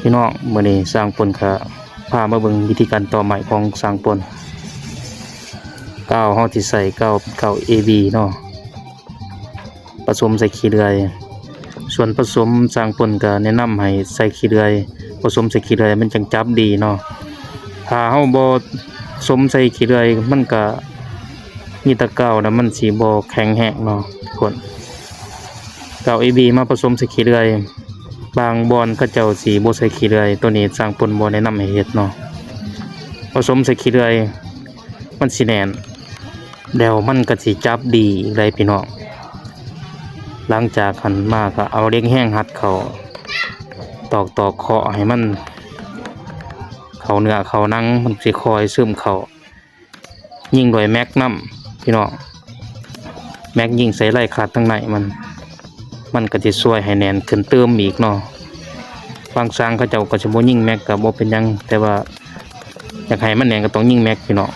พี่น้องมื้อนี้สร้างปนก็พามาเบิ่งวิธีการต่อไม้ของสร้างปนกาวเฮาสิใส่กาว AB เนาะผสมใส่ขี้เลื่อยส่วนผสมสร้างปนก็แนะนำให้ใส่ขี้เลื่อยผสมใส่ขี้เลื่อยมันจังจับดีเนาะถ้าเฮาบ่ผสมใส่ขี้เลื่อยมันก็มีแตะกาวนะมันสิบ่แข็งแรงเนาะคนกาว AB มาผสมใส่ขี้เลื่อยบางบอนเขาเจ้าสิบ่ใส่ขี้เลื่อยตัวนี้สร้างปนบ่แนะนำให้เฮ็ดเนาะผสมใส่ขี้เลื่อยมันสิแน่นแล้วมันก็สิจับดีเลยพี่น้องหลังจากหันมาก็เอาเล็กแห้งหัดเขาตอกเคาะให้มันเขาเนื้อเขานังมันสิคอยซึมเขายิงด้วยแม็กนัมพี่น้องแม็กยิงใส่ไล่ขาดทั้งในมันก็จะช่วยให้แน่นขึ้นเติมอีกเนาะบางสร้างเขาเจ้าก็จะบ่ยิงแม็กก็บ่เป็นหยังแต่ว่าอยากให้มันแน่นก็ต้องยิงแม็กพี่น้อง